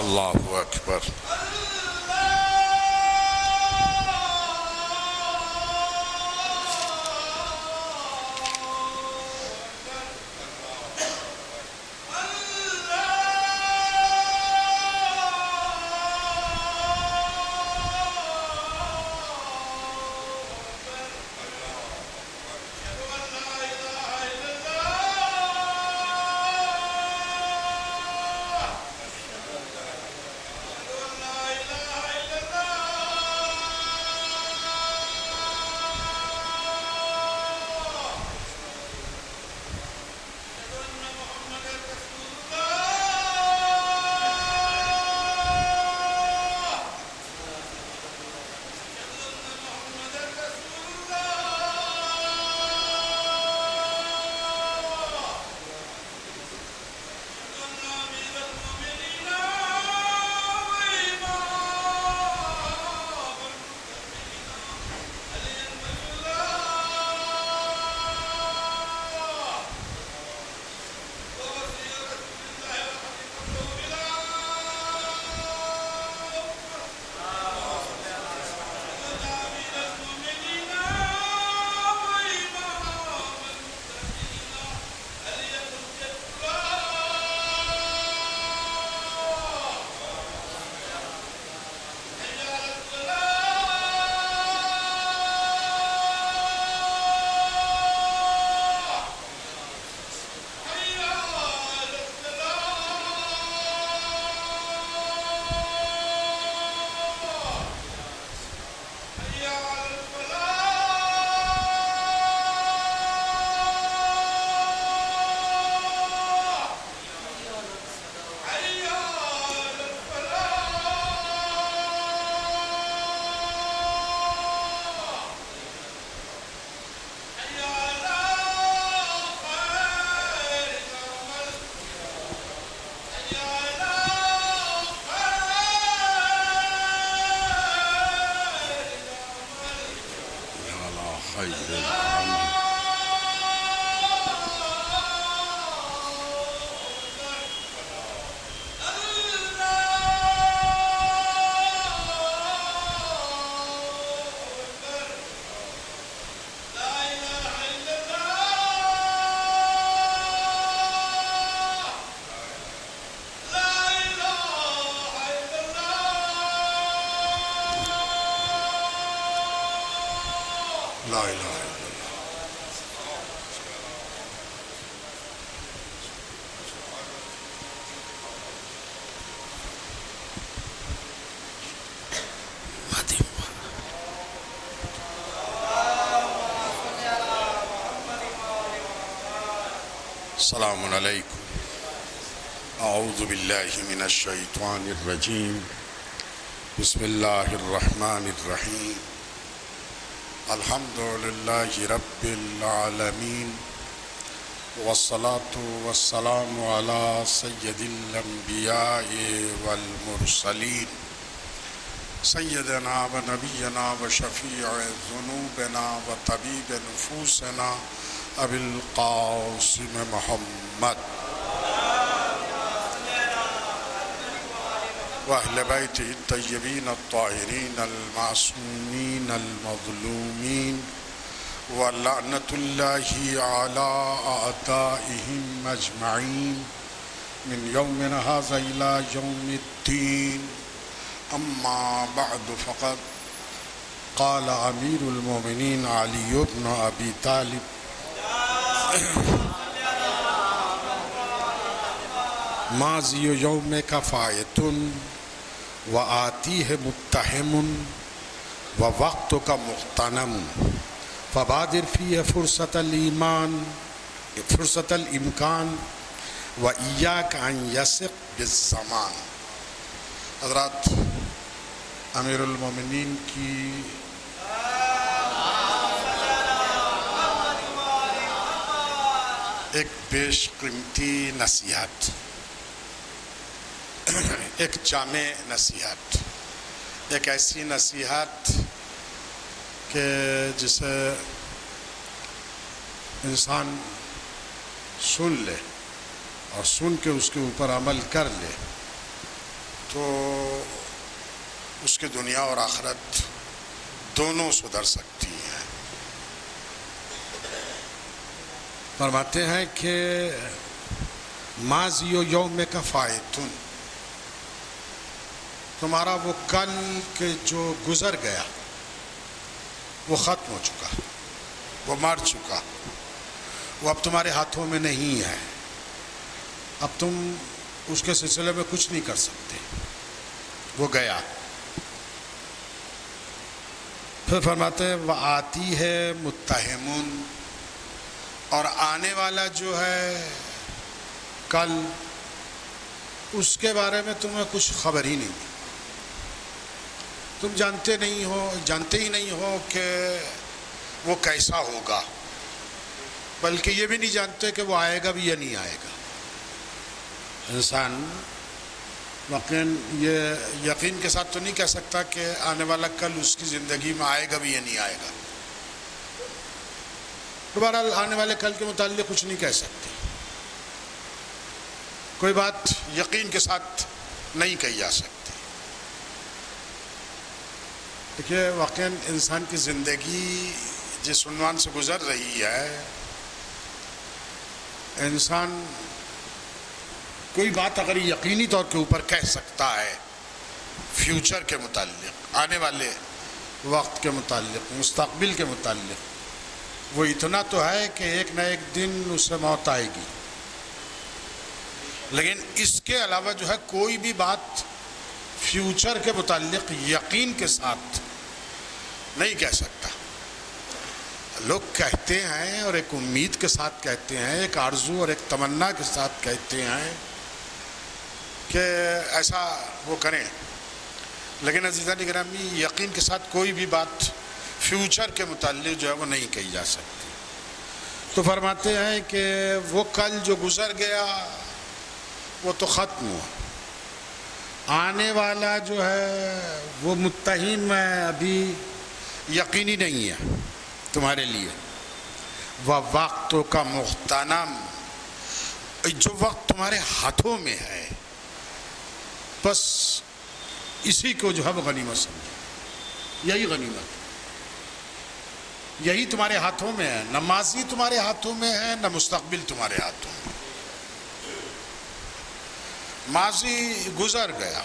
اللہ اکبر۔ لا الہ الا اللہ۔ السلام علیکم۔ اعوذ باللہ من الشیطان الرجیم، بسم اللہ الرحمن الرحیم، الحمدللہ رب العالمین، والصلاة والسلام علی سید الانبیاء والمرسلین، سیدنا و نبینا و شفیع ذنوبنا و طبیب نفوسنا ابی القاسم محمد وأهل بيته الطيبين الطاهرين المعصومين المظلومين، ولعنة الله على أعدائهم أجمعين من يومنا هذا إلى يوم الدين. أما بعد، فقد قال أمير المؤمنين علي بن أبي طالب ماضي يومك فايت وآتيه متهم ووقتك مغتنم، فبادر فيه فرصة الإمكان وإياك أن يسق بالزمان۔ حضرات، امیر المومنین کی ایک بیش قیمتی نصیحت، ایک جامع نصیحت، ایک ایسی نصیحت کہ جسے انسان سن لے اور سن کے اس کے اوپر عمل کر لے تو اس کی دنیا اور آخرت دونوں سدھر سکتی ہیں۔ فرماتے ہیں کہ ماضی و یوم کا فائتن، تمہارا وہ کل کے جو گزر گیا وہ ختم ہو چکا، وہ مر چکا، وہ اب تمہارے ہاتھوں میں نہیں ہے، اب تم اس کے سلسلے میں کچھ نہیں کر سکتے، وہ گیا۔ پھر فرماتے ہیں وآتی ہے متہمون، اور آنے والا جو ہے کل، اس کے بارے میں تمہیں کچھ خبر ہی نہیں، تم جانتے ہی نہیں ہو کہ وہ کیسا ہوگا، بلکہ یہ بھی نہیں جانتے کہ وہ آئے گا بھی یا نہیں آئے گا۔ انسان یقین کے ساتھ تو نہیں کہہ سکتا کہ آنے والا کل اس کی زندگی میں آئے گا بھی یا نہیں آئے گا۔ دوبارہ آنے والے کل کے متعلق کچھ نہیں کہہ سکتے، کوئی بات یقین کے ساتھ نہیں کہی جا سکتی۔ دیکھیے واقعاً انسان کی زندگی جس عنوان سے گزر رہی ہے، انسان کوئی بات اگر یقینی طور کے اوپر کہہ سکتا ہے فیوچر کے متعلق، آنے والے وقت کے متعلق، مستقبل کے متعلق، وہ اتنا تو ہے کہ ایک نہ ایک دن اسے موت آئے گی، لیکن اس کے علاوہ جو ہے کوئی بھی بات فیوچر کے متعلق یقین کے ساتھ نہیں کہہ سکتا۔ لوگ کہتے ہیں اور ایک امید کے ساتھ کہتے ہیں، ایک آرزو اور ایک تمنا کے ساتھ کہتے ہیں کہ ایسا وہ کریں، لیکن عزیزان گرامی یقین کے ساتھ کوئی بھی بات فیوچر کے متعلق جو ہے وہ نہیں کہی جا سکتی۔ تو فرماتے ہیں کہ وہ کل جو گزر گیا وہ تو ختم ہوا، آنے والا جو ہے وہ متہم ہے، ابھی یقینی نہیں ہے تمہارے لیے۔ وَوَقْتُ کا مغتنم، جو وقت تمہارے ہاتھوں میں ہے بس اسی کو جو ہے وہ غنیمت سمجھو، یہی غنیمت، یہی تمہارے ہاتھوں میں ہے، نہ ماضی تمہارے ہاتھوں میں ہے نہ مستقبل تمہارے ہاتھوں میں۔ ماضی گزر گیا،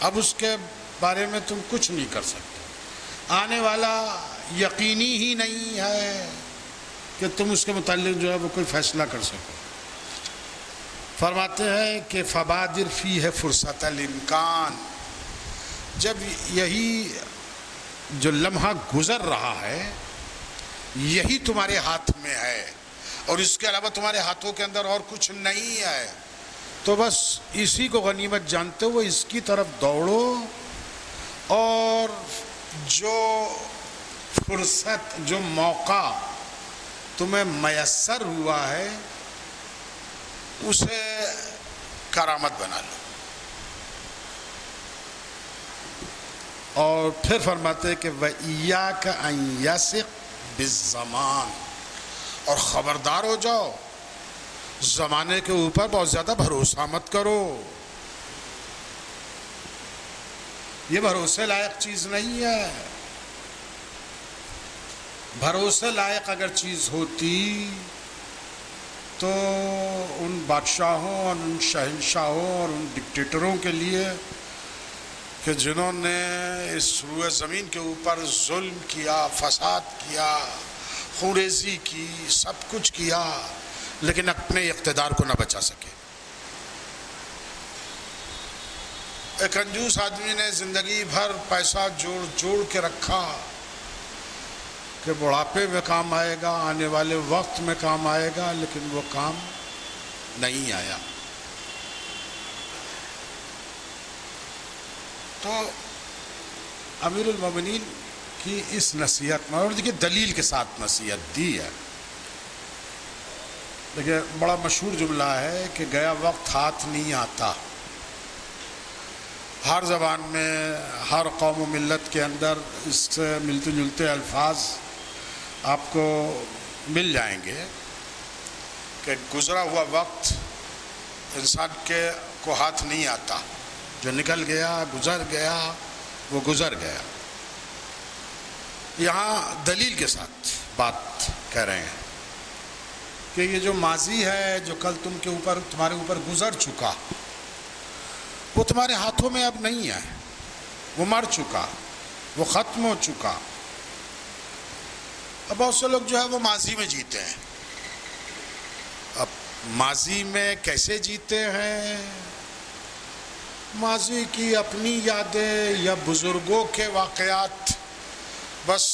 اب اس کے بارے میں تم کچھ نہیں کر سکتے، آنے والا یقینی ہی نہیں ہے کہ تم اس کے متعلق جو ہے وہ کوئی فیصلہ کر سکو۔ فرماتے ہیں کہ فبادر فی ہے فرصت الامکان، جب یہی جو لمحہ گزر رہا ہے یہی تمہارے ہاتھ میں ہے اور اس کے علاوہ تمہارے ہاتھوں کے اندر اور کچھ نہیں ہے، تو بس اسی کو غنیمت جانتے ہوئے اس کی طرف دوڑو، اور جو فرصت، جو موقع تمہیں میسر ہوا ہے اسے کرامت بنا لو۔ اور پھر فرماتے ہیں کہ وَإِيَّاكَ أَن يَثِقَ بِالزَّمَانِ، اور خبردار ہو جاؤ زمانے کے اوپر بہت زیادہ بھروسہ مت کرو، یہ بھروسے لائق چیز نہیں ہے۔ بھروسے لائق اگر چیز ہوتی تو ان بادشاہوں اور ان شہنشاہوں اور ان ڈکٹیٹروں کے لیے کہ جنہوں نے اس روئے زمین کے اوپر ظلم کیا، فساد کیا، خوریزی کی، سب کچھ کیا، لیکن اپنے اقتدار کو نہ بچا سکے۔ ایک کنجوس آدمی نے زندگی بھر پیسہ جوڑ کے رکھا کہ بڑھاپے میں کام آئے گا، آنے والے وقت میں کام آئے گا، لیکن وہ کام نہیں آیا۔ تو امیر المومنین کی اس نصیحت میں، اور دیکھیے دلیل کے ساتھ نصیحت دی ہے، دیکھیے بڑا مشہور جملہ ہے کہ گیا وقت ہاتھ نہیں آتا۔ ہر زبان میں، ہر قوم و ملت کے اندر اس سے ملتے جلتے الفاظ آپ کو مل جائیں گے کہ گزرا ہوا وقت انسان کو ہاتھ نہیں آتا، جو نکل گیا گزر گیا وہ گزر گیا. یہاں دلیل کے ساتھ بات کہہ رہے ہیں کہ یہ جو ماضی ہے جو کل تمہارے اوپر گزر چکا وہ تمہارے ہاتھوں میں اب نہیں ہے، وہ مر چکا، وہ ختم ہو چکا. اب بہت سے لوگ جو ہے وہ ماضی میں جیتے ہیں. اب ماضی میں کیسے جیتے ہیں؟ ماضی کی اپنی یادیں یا بزرگوں کے واقعات، بس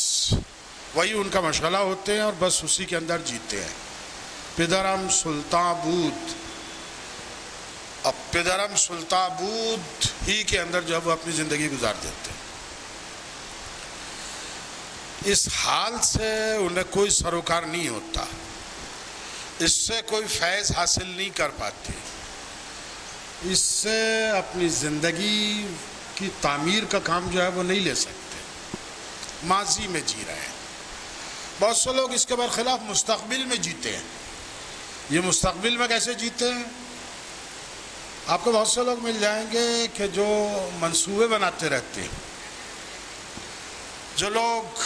وہی ان کا مشغلہ ہوتے ہیں اور بس اسی کے اندر جیتے ہیں. پدرم سلطان بود، اب پدرم سلطان بود ہی کے اندر جو ہے وہ اپنی زندگی گزار دیتے ہیں. اس حال سے انہیں کوئی سروکار نہیں ہوتا، اس سے کوئی فیض حاصل نہیں کر پاتے، اس سے اپنی زندگی کی تعمیر کا کام جو ہے وہ نہیں لے سکتے. ماضی میں جی رہے ہیں. بہت سے لوگ اس کے برخلاف مستقبل میں جیتے ہیں. یہ مستقبل میں کیسے جیتے ہیں؟ آپ کو بہت سے لوگ مل جائیں گے کہ جو منصوبے بناتے رہتے ہیں، جو لوگ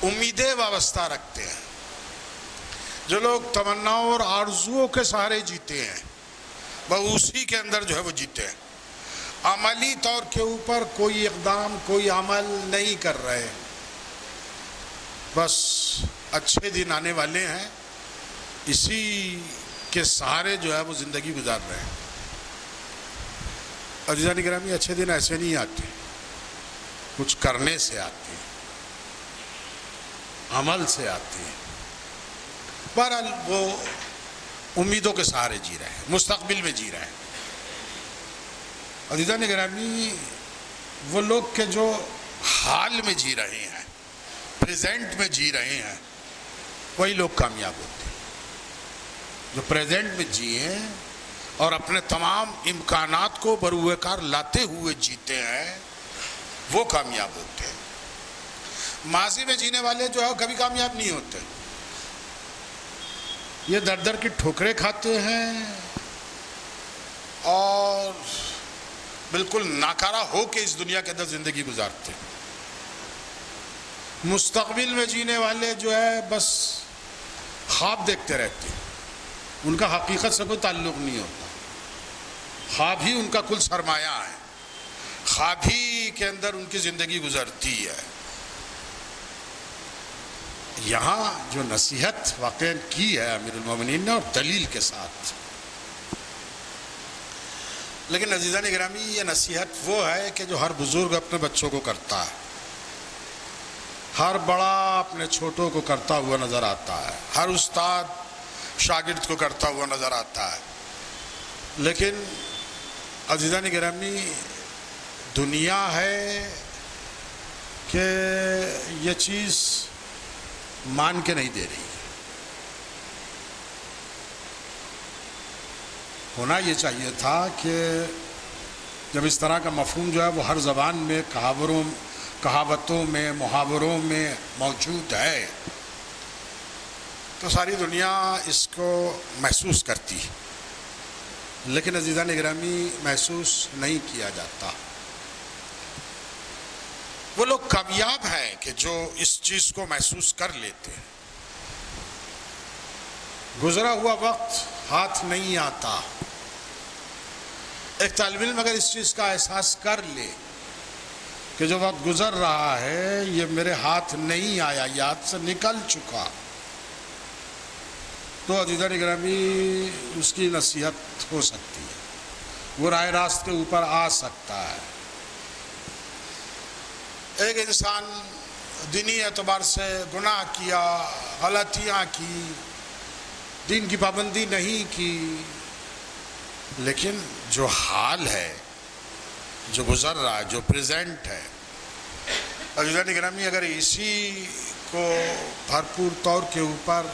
امیدیں وابستہ رکھتے ہیں، جو لوگ تمناؤں اور آرزوؤں کے سہارے جیتے ہیں، وہ اسی کے اندر جو ہے وہ جیتے ہیں. عملی طور کے اوپر کوئی اقدام، کوئی عمل نہیں کر رہے، بس اچھے دن آنے والے ہیں اسی کے سہارے جو ہے وہ زندگی گزار رہے ہیں. عزیزان گرامی، اچھے دن ایسے نہیں آتے، کچھ کرنے سے آتے ہیں، عمل سے آتے ہیں. بہرحال وہ امیدوں کے سہارے جی رہے ہیں، مستقبل میں جی رہے ہیں. عزیزان گرامی، وہ لوگ کہ جو حال میں جی رہے ہیں، پریزنٹ میں جی رہے ہیں، وہی لوگ کامیاب ہوتے ہیں. جو پریزنٹ میں جیے اور اپنے تمام امکانات کو بروئے کار لاتے ہوئے جیتے ہیں، وہ کامیاب ہوتے ہیں. ماضی میں جینے والے جو ہے کبھی کامیاب نہیں ہوتے. یہ در در کی ٹھوکریں کھاتے ہیں اور بالکل ناکارہ ہو کے اس دنیا کے اندر زندگی گزارتے ہیں. مستقبل میں جینے والے جو ہے بس خواب دیکھتے رہتے ہیں، ان کا حقیقت سے کوئی تعلق نہیں ہوتا. خواب ہی ان کا کل سرمایہ ہے، خواب ہی کے اندر ان کی زندگی گزرتی ہے. یہاں جو نصیحت واقع کی ہے امیر المومنین نے، اور دلیل کے ساتھ. لیکن عزیزان گرامی، یہ نصیحت وہ ہے کہ جو ہر بزرگ اپنے بچوں کو کرتا ہے، ہر بڑا اپنے چھوٹوں کو کرتا ہوا نظر آتا ہے، ہر استاد شاگرد کو کرتا ہوا نظر آتا ہے. لیکن عزیزان گرامی، دنیا ہے کہ یہ چیز مان کے نہیں دے رہی. ہونا یہ چاہیے تھا کہ جب اس طرح کا مفہوم جو ہے وہ ہر زبان میں کہاوتوں میں، محاوروں میں موجود ہے، تو ساری دنیا اس کو محسوس کرتی. لیکن عزیزان گرامی، محسوس نہیں کیا جاتا. وہ لوگ کامیاب ہیں کہ جو اس چیز کو محسوس کر لیتے ہیں. گزرا ہوا وقت ہاتھ نہیں آتا. ایک طالب علم اگر اس چیز کا احساس کر لے کہ جو وقت گزر رہا ہے یہ میرے ہاتھ نہیں آیا، یہ ہاتھ سے نکل چکا، تو عزیزان گرامی اس کی نصیحت ہو سکتی ہے، وہ راہ راست کے اوپر آ سکتا ہے. ایک انسان دینی اعتبار سے گناہ کیا، غلطیاں کی، دین کی پابندی نہیں کی، لیکن جو حال ہے، جو گزر رہا ہے، جو پریزنٹ ہے، عزیزان گرامی، اگر اسی کو بھرپور طور کے اوپر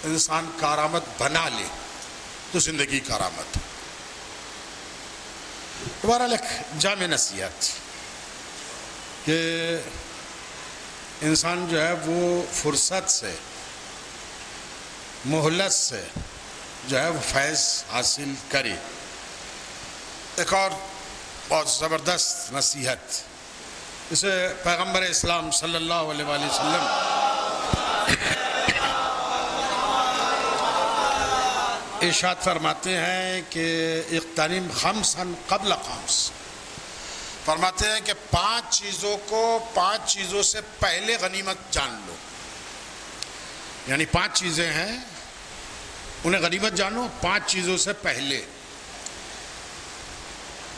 انسان کارآمد بنا لے تو زندگی کارآمد ہے. بہرحال ایک جامع نصیحت کہ انسان جو ہے وہ فرصت سے، مہلت سے جو ہے وہ فیض حاصل کرے. ایک اور بہت زبردست نصیحت. اسے پیغمبر اسلام صلی اللہ علیہ وآلہ وسلم ارشاد فرماتے ہیں کہ اغتنم خمسا قبل خمس. فرماتے ہیں کہ 5 چیزوں کو 5 چیزوں سے پہلے غنیمت جان لو. یعنی 5 چیزیں ہیں، انہیں غنیمت جانو 5 چیزوں سے پہلے.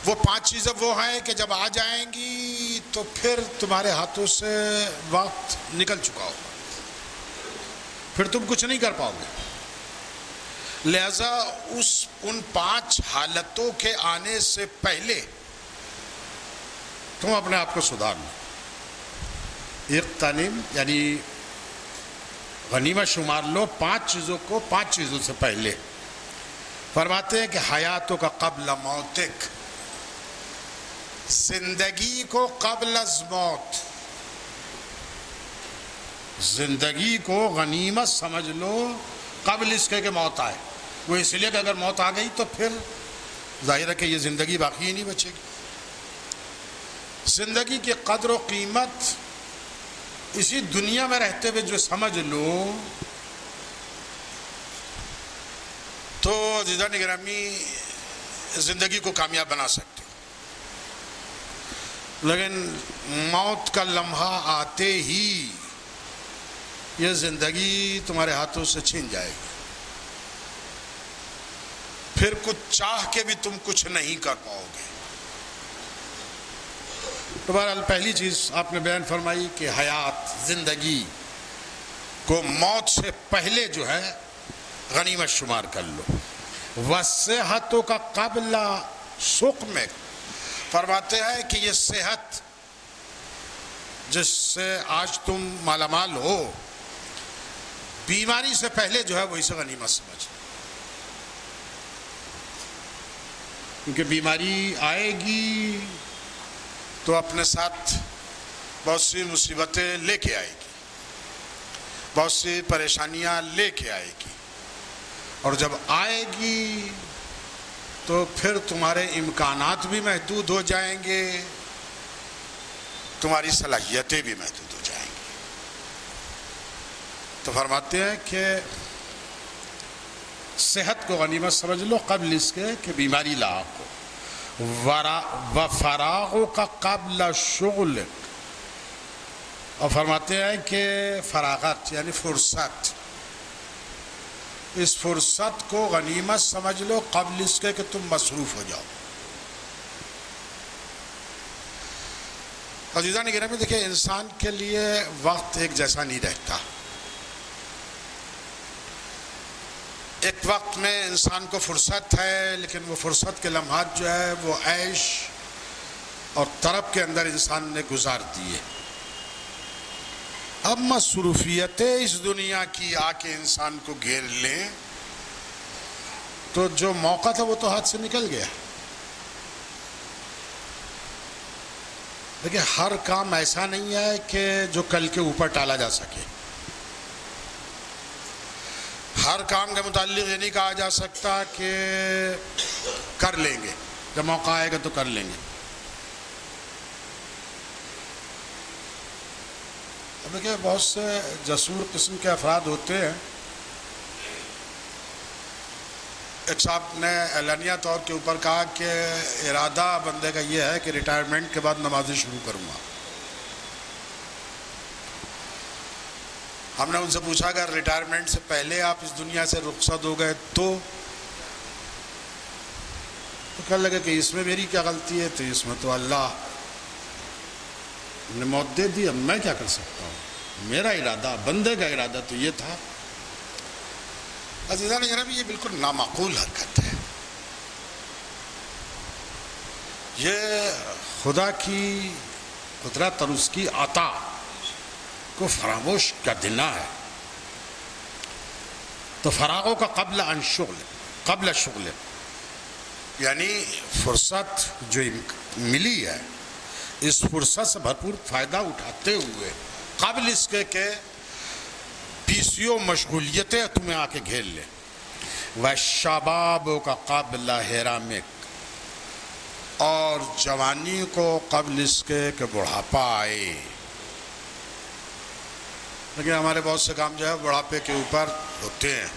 وہ 5 چیزیں وہ ہیں کہ جب آ جائیں گی تو پھر تمہارے ہاتھوں سے وقت نکل چکا ہوگا، پھر تم کچھ نہیں کر پاؤ گے. لہذا ان 5 حالتوں کے آنے سے پہلے تم اپنے آپ کو سدھار لو. اغتنم یعنی غنیمت شمار لو 5 چیزوں کو 5 چیزوں سے پہلے. فرماتے ہیں کہ حیاتوں کا قبل موتک، زندگی کو قبل از موت، زندگی کو غنیمت سمجھ لو قبل اس کے کہ موت آئے. وہ اس لیے کہ اگر موت آ گئی تو پھر ظاہر ہے کہ یہ زندگی باقی ہی نہیں بچے گی. زندگی کی قدر و قیمت اسی دنیا میں رہتے ہوئے جو سمجھ لو تو عزیزان گرامی زندگی کو کامیاب بنا سکتے ہو. لیکن موت کا لمحہ آتے ہی یہ زندگی تمہارے ہاتھوں سے چھین جائے گی، پھر کچھ چاہ کے بھی تم کچھ نہیں کر پاؤ گے. تو بہرحال پہلی چیز آپ نے بیان فرمائی کہ حیات، زندگی کو موت سے پہلے جو ہے غنیمت شمار کر لو. وصحتوں کا قبل سقمک. فرماتے ہیں کہ یہ صحت جس سے آج تم مالا مال ہو، بیماری سے پہلے جو ہے وہ اسے غنیمت سمجھ. کیونکہ بیماری آئے گی تو اپنے ساتھ بہت سی مصیبتیں لے کے آئے گی، بہت سی پریشانیاں لے کے آئے گی، اور جب آئے گی تو پھر تمہارے امکانات بھی محدود ہو جائیں گے، تمہاری صلاحیتیں بھی محدود ہو جائیں گی. تو فرماتے ہیں کہ صحت کو غنیمت سمجھ لو قبل اس کے کہ بیماری لاحق ہو. وفراغوں کا قبل شغل. اور فرماتے ہیں کہ فراغت یعنی فرصت، اس فرصت کو غنیمت سمجھ لو قبل اس کے کہ تم مصروف ہو جاؤ. عزیزان گرامی دیکھیں، انسان کے لیے وقت ایک جیسا نہیں رہتا. ایک وقت میں انسان کو فرصت ہے، لیکن وہ فرصت کے لمحات جو ہے وہ عیش اور طرب کے اندر انسان نے گزار دیے. اب مصروفیتیں اس دنیا کی آ کے انسان کو گھیر لیں تو جو موقع تھا وہ تو ہاتھ سے نکل گیا. دیکھیں، ہر کام ایسا نہیں ہے کہ جو کل کے اوپر ٹالا جا سکے. ہر کام کے متعلق یہ نہیں کہا جا سکتا کہ کر لیں گے، جب موقع آئے گا تو کر لیں گے. اب دیکھیں، بہت سے جسور قسم کے افراد ہوتے ہیں. ایک صاحب نے اعلانیہ طور کے اوپر کہا کہ ارادہ بندے کا یہ ہے کہ ریٹائرمنٹ کے بعد نمازیں شروع کروں گا. ہم نے ان سے پوچھا اگر ریٹائرمنٹ سے پہلے آپ اس دنیا سے رخصت ہو گئے تو کہنے لگے کہ اس میں میری کیا غلطی ہے، تو اس میں تو اللہ نے موت دے دی، اب میں کیا کر سکتا ہوں، میرا ارادہ، بندے کا ارادہ تو یہ تھا. عزیزان گرامی، یہ بالکل نامعقول حرکت ہے. یہ خدا کی قدرت اور اس کی عطا کو فراموش کر دینا ہے. تو فراغوں کا قبل شغل یعنی فرصت جو ملی ہے، اس فرصت سے بھرپور فائدہ اٹھاتے ہوئے قبل اس کے کہ پیسیوں مشغولیتیں تمہیں آ کے گھیر لیں. وَالشَّبَابُ کا قبل حرامک. اور جوانی کو قبل اس کے کہ بڑھاپا آئے. لیکن ہمارے بہت سے کام جو ہے بڑھاپے کے اوپر ہوتے ہیں.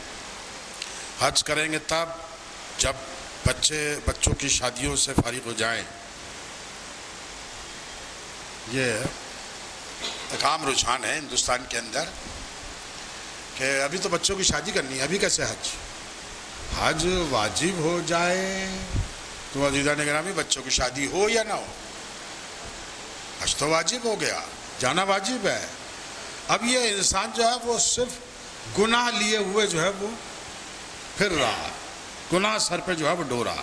حج کریں گے تب جب بچوں کی شادیوں سے فارغ ہو جائیں. یہ ایک عام رجحان ہے ہندوستان کے اندر کہ ابھی تو بچوں کی شادی کرنی ہے، ابھی کیسے حج واجب ہو جائے تو عزیزان گرامی بچوں کی شادی ہو یا نہ ہو، حج تو واجب ہو گیا، جانا واجب ہے. اب یہ انسان جو ہے وہ صرف گناہ لیے ہوئے جو ہے وہ پھر رہا، گناہ سر پہ جو ہے وہ ڈو رہا،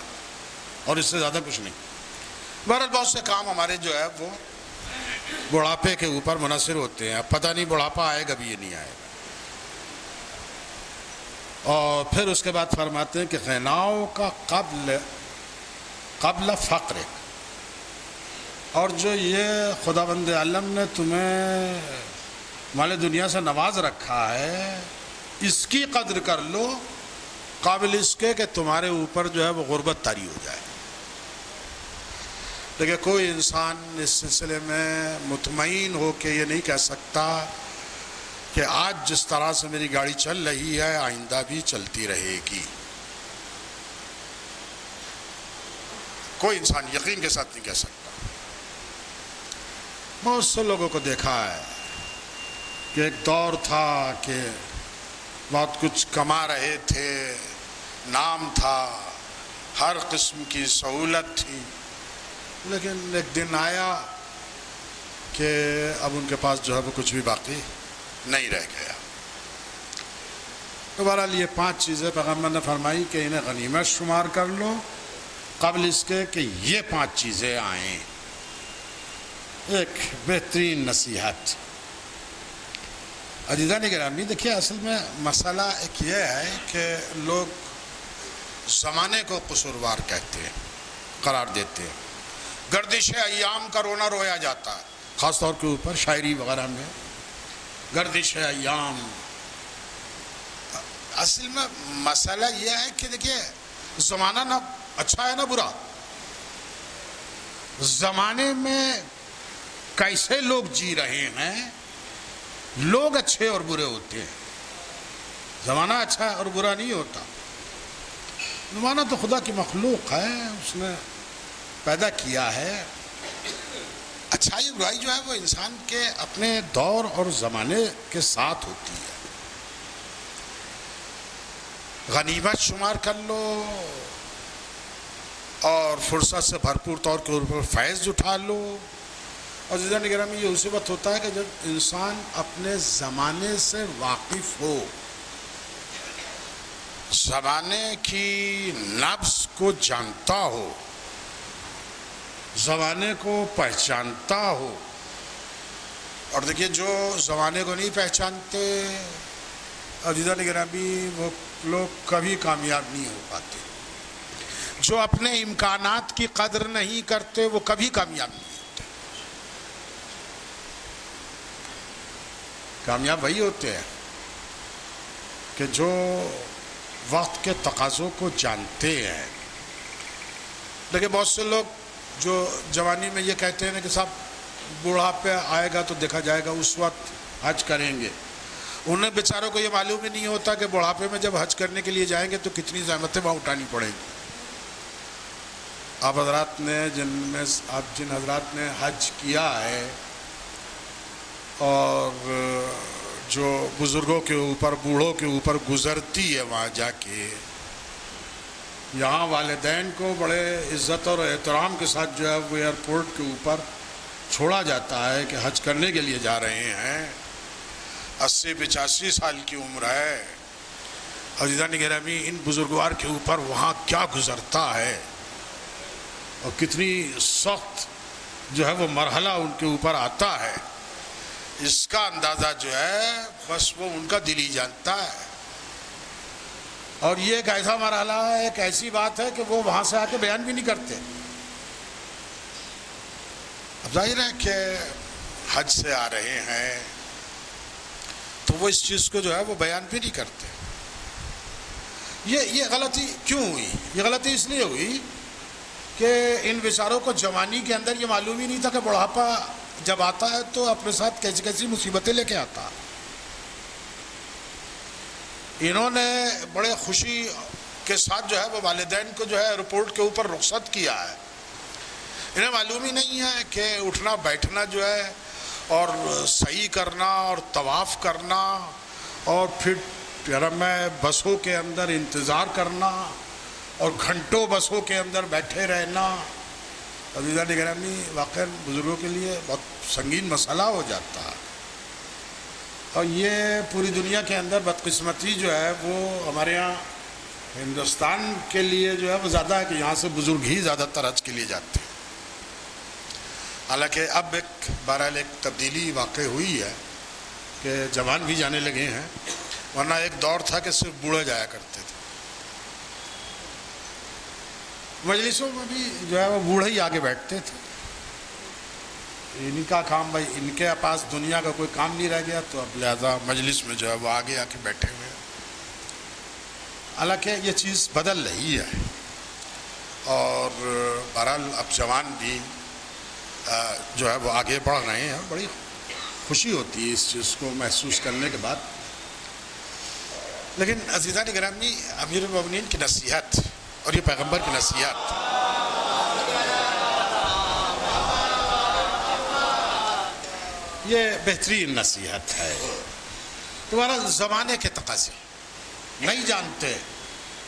اور اس سے زیادہ کچھ نہیں. بہرحال بہت سے کام ہمارے جو ہے وہ بڑھاپے کے اوپر منحصر ہوتے ہیں. اب پتہ نہیں بڑھاپا آئے گا بھی یہ نہیں آئے گا. اور پھر اس کے بعد فرماتے ہیں کہ غناؤں کا قبل فقر، اور جو یہ خداوند عالم نے تمہیں مال دنیا سے نواز رکھا ہے اس کی قدر کر لو قابل اس کے کہ تمہارے اوپر جو ہے وہ غربت طاری ہو جائے. لیکن کوئی انسان اس سلسلے میں مطمئن ہو کے یہ نہیں کہہ سکتا کہ آج جس طرح سے میری گاڑی چل رہی ہے آئندہ بھی چلتی رہے گی. کوئی انسان یقین کے ساتھ نہیں کہہ سکتا. بہت سے لوگوں کو دیکھا ہے کہ ایک دور تھا کہ بہت کچھ کما رہے تھے، نام تھا، ہر قسم کی سہولت تھی، لیکن ایک دن آیا کہ اب ان کے پاس جو ہے وہ کچھ بھی باقی نہیں رہ گیا. تو بہرحال یہ 5 چیزیں پیغمبر نے فرمائی کہ انہیں غنیمت شمار کر لو قبل اس کے کہ یہ 5 چیزیں آئیں. ایک بہترین نصیحت. عزیزان گرامی دیکھیے اصل میں مسئلہ ایک یہ ہے کہ لوگ زمانے کو قصوروار کہتے ہیں، قرار دیتے ہیں. گردش ایام کا رونا رویا جاتا ہے، خاص طور کے اوپر شاعری وغیرہ میں گردش ایام. اصل میں مسئلہ یہ ہے کہ دیکھیے زمانہ نہ اچھا ہے نہ برا. زمانے میں کیسے لوگ جی رہے ہیں، لوگ اچھے اور برے ہوتے ہیں. زمانہ اچھا اور برا نہیں ہوتا. زمانہ تو خدا کی مخلوق ہے، اس نے پیدا کیا ہے. اچھائی برائی جو ہے وہ انسان کے اپنے دور اور زمانے کے ساتھ ہوتی ہے. غنیمت شمار کر لو اور فرصت سے بھرپور طور کے اوپر فیض اٹھا لو. اور عزیزان گرامی یہ اسی وقت ہوتا ہے کہ جب انسان اپنے زمانے سے واقف ہو، زمانے کی نبض کو جانتا ہو، زمانے کو پہچانتا ہو. اور دیکھیے جو زمانے کو نہیں پہچانتے عزیزان گرامی وہ لوگ کبھی کامیاب نہیں ہو پاتے. جو اپنے امکانات کی قدر نہیں کرتے وہ کبھی کامیاب نہیں ہوتے. کامیاب وہی ہوتے ہیں کہ جو وقت کے تقاضوں کو جانتے ہیں. لیکن بہت سے لوگ جو جوانی میں یہ کہتے ہیں کہ صاحب بڑھاپے آئے گا تو دیکھا جائے گا اس وقت حج کریں گے. انہیں بیچاروں کو یہ معلوم ہی نہیں ہوتا کہ بڑھاپے میں جب حج کرنے کے لیے جائیں گے تو کتنی زحمتیں وہاں اٹھانی پڑیں گی. آپ جن حضرات نے حج کیا ہے اور جو بزرگوں کے اوپر بوڑھوں کے اوپر گزرتی ہے وہاں جا کے، یہاں والدین کو بڑے عزت اور احترام کے ساتھ جو ہے وہ ایئرپورٹ کے اوپر چھوڑا جاتا ہے کہ حج کرنے کے لیے جا رہے ہیں. 80-85 سال کی عمر ہے. عزیزان گرامی ان بزرگوار کے اوپر وہاں کیا گزرتا ہے اور کتنی سخت جو ہے وہ مرحلہ ان کے اوپر آتا ہے، اس کا اندازہ جو ہے بس وہ ان کا دل ہی جانتا ہے. اور یہ ایک ایسا مرحلہ ہے، ایک ایسی بات ہے کہ وہ وہاں سے آ کے بیان بھی نہیں کرتے. اب ظاہر ہے کہ حج سے آ رہے ہیں تو وہ اس چیز کو جو ہے وہ بیان بھی نہیں کرتے. یہ غلطی کیوں ہوئی؟ یہ غلطی اس لیے ہوئی کہ ان بیچاروں کو جوانی کے اندر یہ معلوم ہی نہیں تھا کہ بڑھاپا جب آتا ہے تو اپنے ساتھ کیسی کیسی مصیبتیں لے کے آتا. انہوں نے بڑے خوشی کے ساتھ جو ہے وہ والدین کو جو ہے ایئرپورٹ کے اوپر رخصت کیا ہے. انہیں معلوم ہی نہیں ہے کہ اٹھنا بیٹھنا جو ہے اور سعی کرنا اور طواف کرنا اور پھر میں بسوں کے اندر انتظار کرنا اور گھنٹوں بسوں کے اندر بیٹھے رہنا عزیزان گرامی واقعی بزرگوں کے لیے بہت سنگین مسئلہ ہو جاتا ہے. اور یہ پوری دنیا کے اندر بدقسمتی جو ہے وہ ہمارے یہاں ہندوستان کے لیے جو ہے وہ زیادہ ہے کہ یہاں سے بزرگ ہی زیادہ تر حج کے لیے جاتے ہیں. حالانکہ اب بہرحال ایک تبدیلی واقع ہوئی ہے کہ جوان بھی جانے لگے ہیں، ورنہ ایک دور تھا کہ صرف بوڑھے جایا کرتے تھے. مجلسوں میں بھی جو ہے وہ بوڑھے ہی آگے بیٹھتے تھے. ان کا کام بھائی ان کے پاس دنیا کا کوئی کام نہیں رہ گیا تو اب لہذا مجلس میں جو ہے وہ آگے آ کے بیٹھے ہوئے ہیں. حالانکہ یہ چیز بدل رہی ہے اور بہرحال اب جوان بھی جو ہے وہ آگے بڑھ رہے ہیں. بڑی خوشی ہوتی ہے اس چیز کو محسوس کرنے کے بعد. لیکن عزیزان گرامی امیر المومنین کی نصیحت اور یہ پیغمبر کی نصیحت یہ بہترین نصیحت ہے. تمہارا زمانے کے تقاضے نہیں جانتے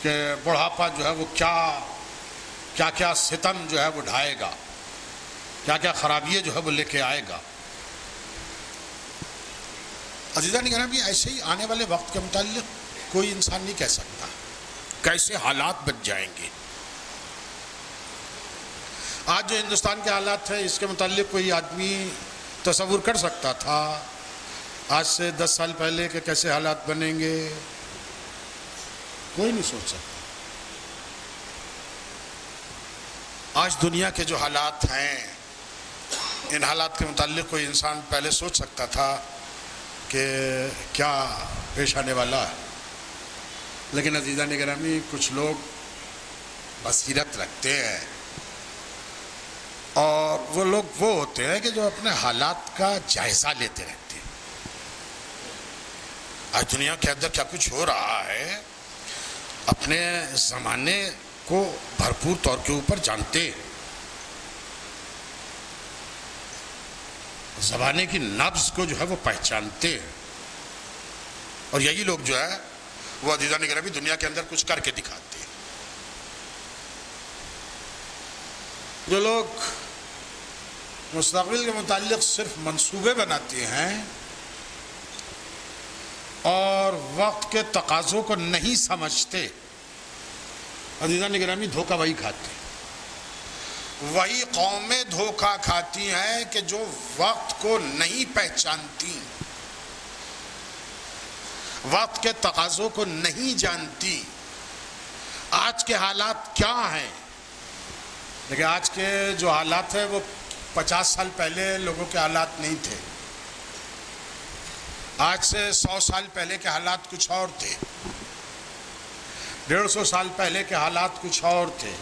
کہ بڑھاپا جو ہے وہ کیا ستم جو ہے وہ ڈھائے گا، کیا خرابیاں جو ہے وہ لے کے آئے گا. عزیزان گرامی ایسے ہی آنے والے وقت کے متعلق کوئی انسان نہیں کہہ سکتا کیسے حالات بن جائیں گے. آج جو ہندوستان کے حالات ہیں اس کے متعلق کوئی آدمی تصور کر سکتا تھا آج سے 10 سال پہلے کہ کیسے حالات بنیں گے؟ کوئی نہیں سوچ سکتا. آج دنیا کے جو حالات ہیں ان حالات کے متعلق کوئی انسان پہلے سوچ سکتا تھا کہ کیا پیش آنے والا ہے. لیکن عزیزان گرامی کچھ لوگ بصیرت رکھتے ہیں اور وہ لوگ وہ ہوتے ہیں کہ جو اپنے حالات کا جائزہ لیتے رہتے ہیں. آج دنیا کے اندر کیا کچھ ہو رہا ہے اپنے زمانے کو بھرپور طور کے اوپر جانتے ہیں. زمانے کی نبض کو جو ہے وہ پہچانتے ہیں اور یہی لوگ جو ہے وہ عزیزان گرامی دنیا کے اندر کچھ کر کے دکھاتے ہیں. جو لوگ مستقبل کے متعلق صرف منصوبے بناتے ہیں اور وقت کے تقاضوں کو نہیں سمجھتے عزیزان گرامی دھوکہ وہی کھاتے ہیں. وہی قومیں دھوکہ کھاتی ہیں کہ جو وقت کو نہیں پہچانتی، وقت کے تقاضوں کو نہیں جانتی. آج کے حالات کیا ہیں؟ لیکن آج کے جو حالات ہیں وہ 50 سال پہلے لوگوں کے حالات نہیں تھے. آج سے 100 سال پہلے کے حالات کچھ اور تھے. 150 سال پہلے کے حالات کچھ اور تھے.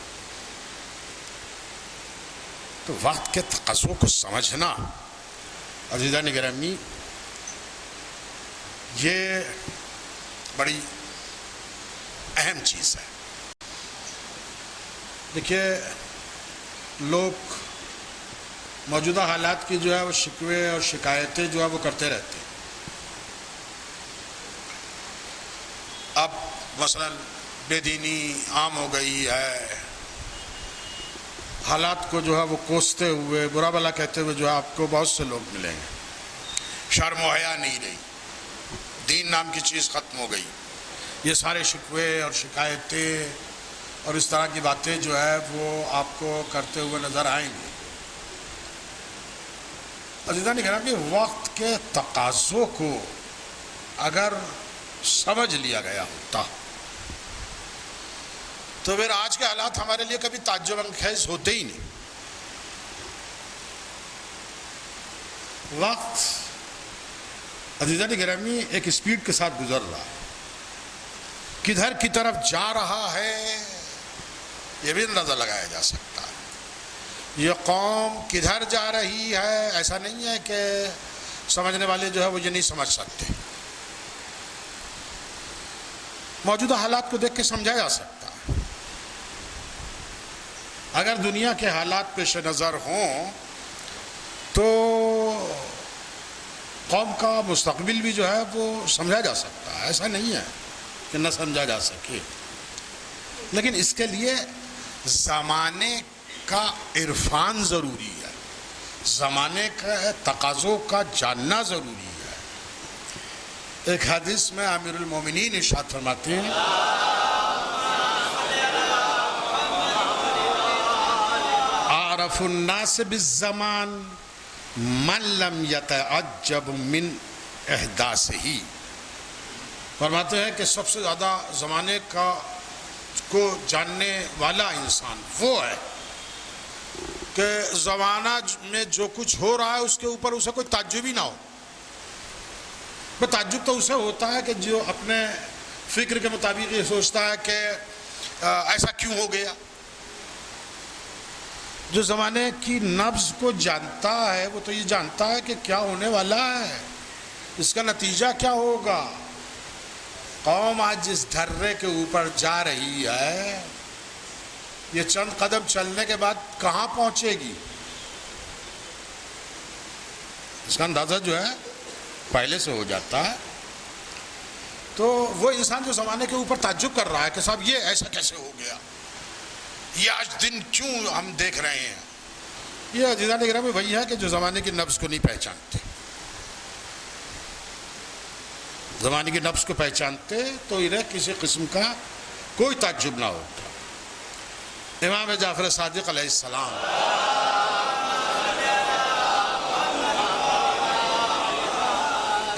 تو وقت کے تقاضوں کو سمجھنا عزیزان گرامی یہ بڑی اہم چیز ہے. دیکھیے لوگ موجودہ حالات کی جو ہے وہ شکوے اور شکایتیں جو ہے وہ کرتے رہتے ہیں. اب مثلا بے دینی عام ہو گئی ہے، حالات کو جو ہے وہ کوستے ہوئے برا بھلا کہتے ہوئے جو ہے آپ کو بہت سے لوگ ملیں گے. شرم و حیا نہیں رہی، دین نام کی چیز ختم ہو گئی. یہ سارے شکوے اور شکایتیں اور اس طرح کی باتیں جو ہے وہ آپ کو کرتے ہوئے نظر آئیں گے. عزیزان گرامی وقت کے تقاضوں کو اگر سمجھ لیا گیا ہوتا تو پھر آج کے حالات ہمارے لیے کبھی تعجب انگیز ہوتے ہی نہیں. وقت عزیزان گرامی ایک اسپیڈ کے ساتھ گزر رہا ہے. کدھر کی طرف جا رہا ہے یہ بھی اندازہ لگایا جا سکتا ہے. یہ قوم کدھر جا رہی ہے ایسا نہیں ہے کہ سمجھنے والے جو ہے وہ یہ نہیں سمجھ سکتے. موجودہ حالات کو دیکھ کے سمجھا جا سکتا ہے. اگر دنیا کے حالات پیش نظر ہوں تو قوم کا مستقبل بھی جو ہے وہ سمجھا جا سکتا ہے. ایسا نہیں ہے کہ نہ سمجھا جا سکے، لیکن اس کے لیے زمانے کا عرفان ضروری ہے، زمانے کا تقاضوں کا جاننا ضروری ہے. ایک حدیث میں امیر المومنین ارشاد فرماتے ہیں اعرف الناس بالزمان من لم یتعجب من احداثہ. فرماتے ہیں کہ سب سے زیادہ زمانے کو جاننے والا انسان وہ ہے کہ زمانہ میں جو کچھ ہو رہا ہے اس کے اوپر اسے کوئی تعجب ہی نہ ہو. تعجب تو اسے ہوتا ہے کہ جو اپنے فکر کے مطابق یہ سوچتا ہے کہ ایسا کیوں ہو گیا. جو زمانے کی نبض کو جانتا ہے وہ تو یہ جانتا ہے کہ کیا ہونے والا ہے، اس کا نتیجہ کیا ہوگا. قوم آج جس دھرے کے اوپر جا رہی ہے یہ چند قدم چلنے کے بعد کہاں پہنچے گی، اس کا اندازہ جو ہے پہلے سے ہو جاتا ہے. تو وہ انسان جو زمانے کے اوپر تعجب کر رہا ہے کہ صاحب یہ ایسا کیسے ہو گیا، یہ آج دن کیوں ہم دیکھ رہے ہیں، یہ عزیزان گرامی وہی ہے کہ جو زمانے کی نبض کو نہیں پہچانتے. زمانے کی نبض کو پہچانتے تو انہیں کسی قسم کا کوئی تعجب نہ ہوتا. امام جعفر صادق علیہ السلام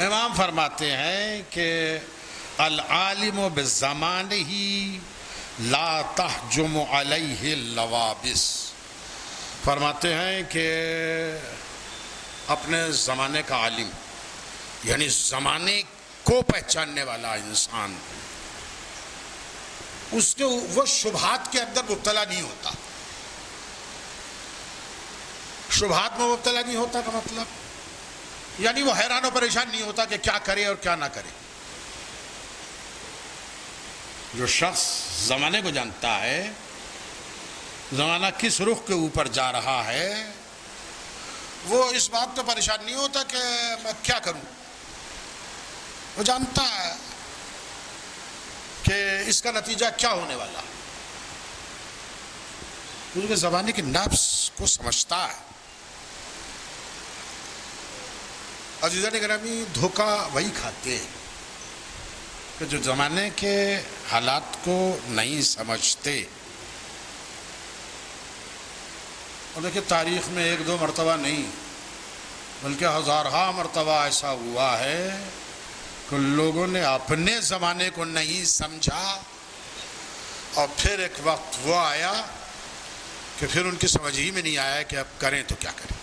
امام فرماتے ہیں کہ العالم بزمانہ لا تحجم علیہ اللوابس. فرماتے ہیں کہ اپنے زمانے کا عالم یعنی زمانے کو پہچاننے والا انسان اس کے وہ شبہات کے اندر مبتلا نہیں ہوتا. شبہات میں مبتلا نہیں ہوتا کا مطلب یعنی وہ حیران و پریشان نہیں ہوتا کہ کیا کرے اور کیا نہ کرے. جو شخص زمانے کو جانتا ہے، زمانہ کس رخ کے اوپر جا رہا ہے، وہ اس بات پہ پریشان نہیں ہوتا کہ میں کیا کروں. وہ جانتا ہے کہ اس کا نتیجہ کیا ہونے والا، کیونکہ زمانے کی نبض کو سمجھتا ہے. عزیزان گرامی دھوکہ وہی کھاتے ہیں کہ جو زمانے کے حالات کو نہیں سمجھتے. اور دیکھیں تاریخ میں ایک دو مرتبہ نہیں بلکہ ہزارہا مرتبہ ایسا ہوا ہے کہ لوگوں نے اپنے زمانے کو نہیں سمجھا اور پھر ایک وقت وہ آیا کہ پھر ان کی سمجھ ہی میں نہیں آیا کہ اب کریں تو کیا کریں.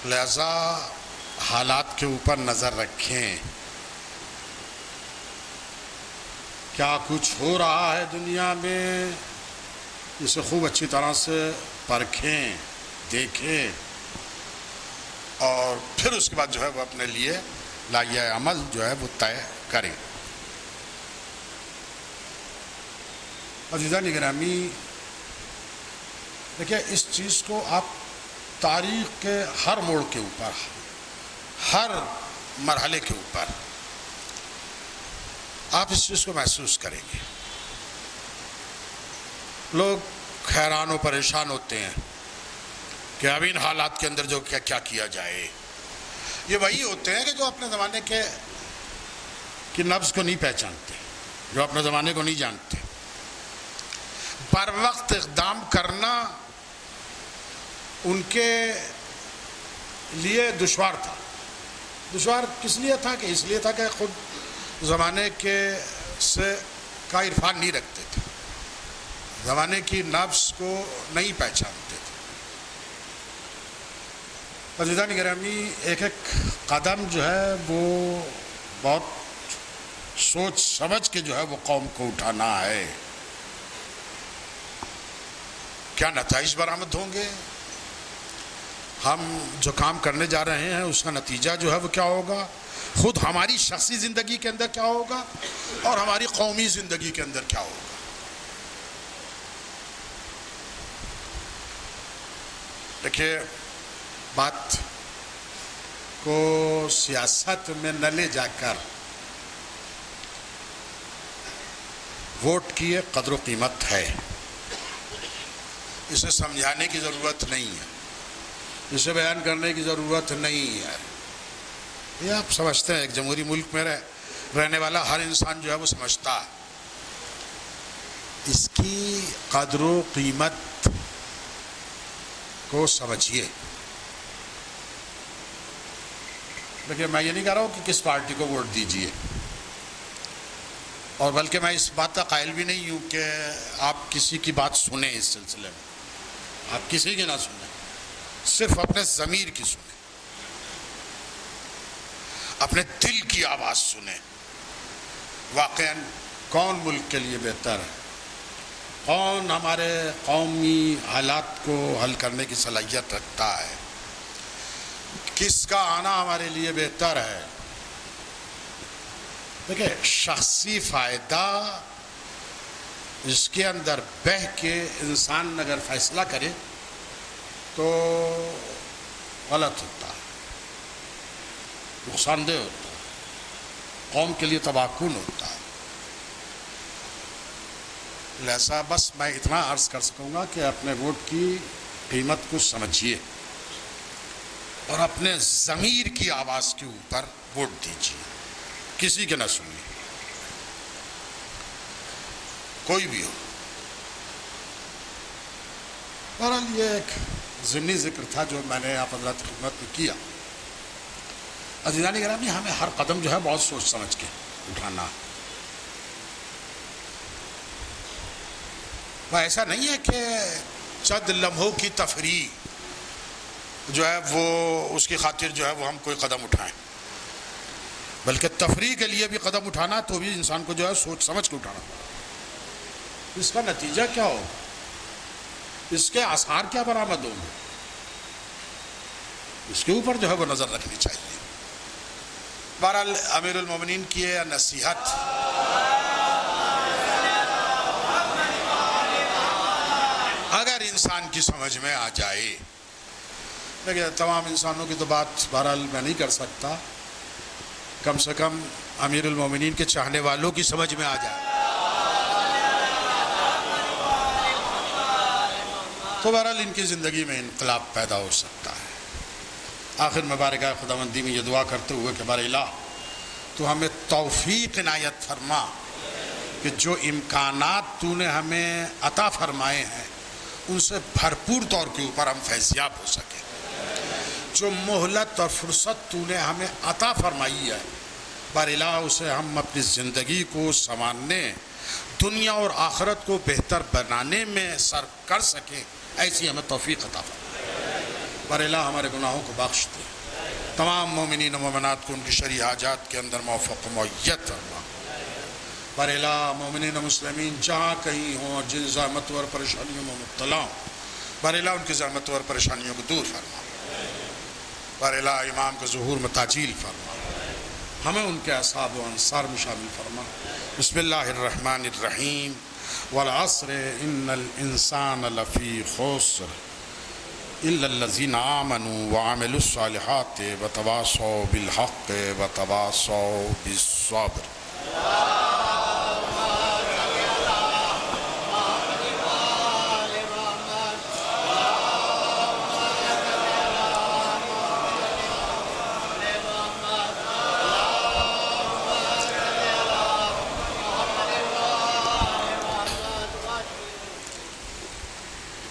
لہذا حالات کے اوپر نظر رکھیں، کیا کچھ ہو رہا ہے دنیا میں اسے خوب اچھی طرح سے پرکھیں، دیکھیں اور پھر اس کے بعد جو ہے وہ اپنے لیے لائحہ عمل جو ہے وہ طے کریں. عزیزان گرامی دیکھیں اس چیز کو آپ تاریخ کے ہر موڑ کے اوپر، ہر مرحلے کے اوپر آپ اس چیز کو محسوس کریں گے. لوگ حیران و پریشان ہوتے ہیں کہ اب ان حالات کے اندر جو کیا کیا جائے. یہ وہی ہوتے ہیں کہ جو اپنے زمانے کی نبض کو نہیں پہچانتے، جو اپنے زمانے کو نہیں جانتے. بر وقت اقدام کرنا ان کے لیے دشوار تھا. دشوار کس لیے تھا؟ کہ اس لیے تھا کہ خود زمانے کا عرفان نہیں رکھتے تھے، زمانے کی نبض کو نہیں پہچانتے تھے. عزیزان گرامی ایک ایک قدم جو ہے وہ بہت سوچ سمجھ کے جو ہے وہ قوم کو اٹھانا ہے. کیا نتائج برآمد ہوں گے؟ ہم جو کام کرنے جا رہے ہیں اس کا نتیجہ جو ہے وہ کیا ہوگا؟ خود ہماری شخصی زندگی کے اندر کیا ہوگا اور ہماری قومی زندگی کے اندر کیا ہوگا؟ دیکھیے، بات کو سیاست میں نہ لے جا کر ووٹ کی ایک قدر و قیمت ہے، اسے سمجھانے کی ضرورت نہیں ہے، اسے بیان کرنے کی ضرورت نہیں ہے۔ یہ آپ سمجھتے ہیں، ایک جمہوری ملک میں رہنے والا ہر انسان جو ہے وہ سمجھتا ہے۔ اس کی قدر و قیمت کو سمجھیے۔ دیکھیے، میں یہ نہیں کہہ رہا ہوں کہ کس پارٹی کو ووٹ دیجیے، اور بلکہ میں اس بات کا قائل بھی نہیں ہوں کہ آپ کسی کی بات سنیں۔ اس سلسلے میں آپ کسی کی نہ سنیں، صرف اپنے ضمیر کی سنیں، اپنے دل کی آواز سنیں۔ واقعاً کون ملک کے لیے بہتر ہے، کون ہمارے قومی حالات کو حل کرنے کی صلاحیت رکھتا ہے، کس کا آنا ہمارے لیے بہتر ہے۔ دیکھیں، شخصی فائدہ اس کے اندر بہہ کے انسان اگر فیصلہ کرے تو غلط ہوتا ہے، نقصان دہ ہوتا ہے، قوم کے لیے تباہ کن ہوتا ہے۔ لہذا بس میں اتنا عرض کر سکوں گا کہ اپنے ووٹ کی قیمت کو سمجھیے اور اپنے ضمیر کی آواز کے اوپر ووٹ دیجیے، کسی کے نہ سنیے، کوئی بھی ہو۔ بہرحال یہ ایک ضمنی ذکر تھا جو میں نے آپ حضرات کی خدمت میں کیا۔ عزیزان گرامی، ہمیں ہر قدم جو ہے بہت سوچ سمجھ کے اٹھانا ہے۔ وہ ایسا نہیں ہے کہ چند لمحوں کی تفریح جو ہے وہ اس کی خاطر جو ہے وہ ہم کوئی قدم اٹھائیں، بلکہ تفریح کے لیے بھی قدم اٹھانا تو بھی انسان کو جو ہے سوچ سمجھ کے اٹھانا۔ اس کا نتیجہ کیا ہوگا، اس کے آثار کیا برآمد ہوں گے، اس کے اوپر جو ہے وہ نظر رکھنی چاہیے۔ بہرحال امیر المومنین کی یہ نصیحت اگر انسان کی سمجھ میں آ جائے، دیکھیں تمام انسانوں کی تو بات بہرحال میں نہیں کر سکتا، کم سے کم امیر المومنین کے چاہنے والوں کی سمجھ میں آ جائے تو بہرحال ان کی زندگی میں انقلاب پیدا ہو سکتا ہے۔ آخر میں بارگاہ خداوندی میں یہ دعا کرتے ہوئے کہ بار الہ تو ہمیں توفیق عنایت فرما کہ جو امکانات تو نے ہمیں عطا فرمائے ہیں ان سے بھرپور طور کے اوپر ہم فیضیاب ہو سکیں، جو مہلت اور فرصت تو نے ہمیں عطا فرمائی ہے بار الہ اسے ہم اپنی زندگی کو سنوارنے، دنیا اور آخرت کو بہتر بنانے میں صرف کر سکیں، ایسی ہمیں توفیق عطا فرما۔ بار الہ ہمارے گناہوں کو بخش دے، تمام مومنین و مومنات کو ان کی شرعی حاجات کے اندر موفق و معید فرما۔ بار الہ مومنین و مسلمین جہاں کہیں ہوں اور جن زحمتوں اور پریشانیوں میں مبتلا ہوں، بار الہ ان کی زحمتوں اور پریشانیوں کو دور فرما۔ بار الہ امام کے ظہور میں تعجیل فرما، ہمیں ان کے اصحاب و انصار میں شامل فرما۔ بسم اللہ الرحمن الرحیم، والعصر ان الانسان لفی خسر الا الذین آمنوا وعملوا الصالحات وتواصوا بالحق وتواصوا بالصبر۔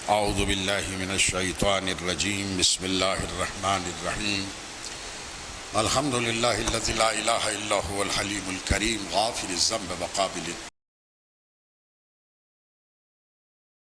اعوذ باللہ من الشیطان الرجیم، بسم اللہ الرحمن الرحیم، الحمد للہ الذی لا الہ الا هو الحلیم الکریم غافر الذنب وقابل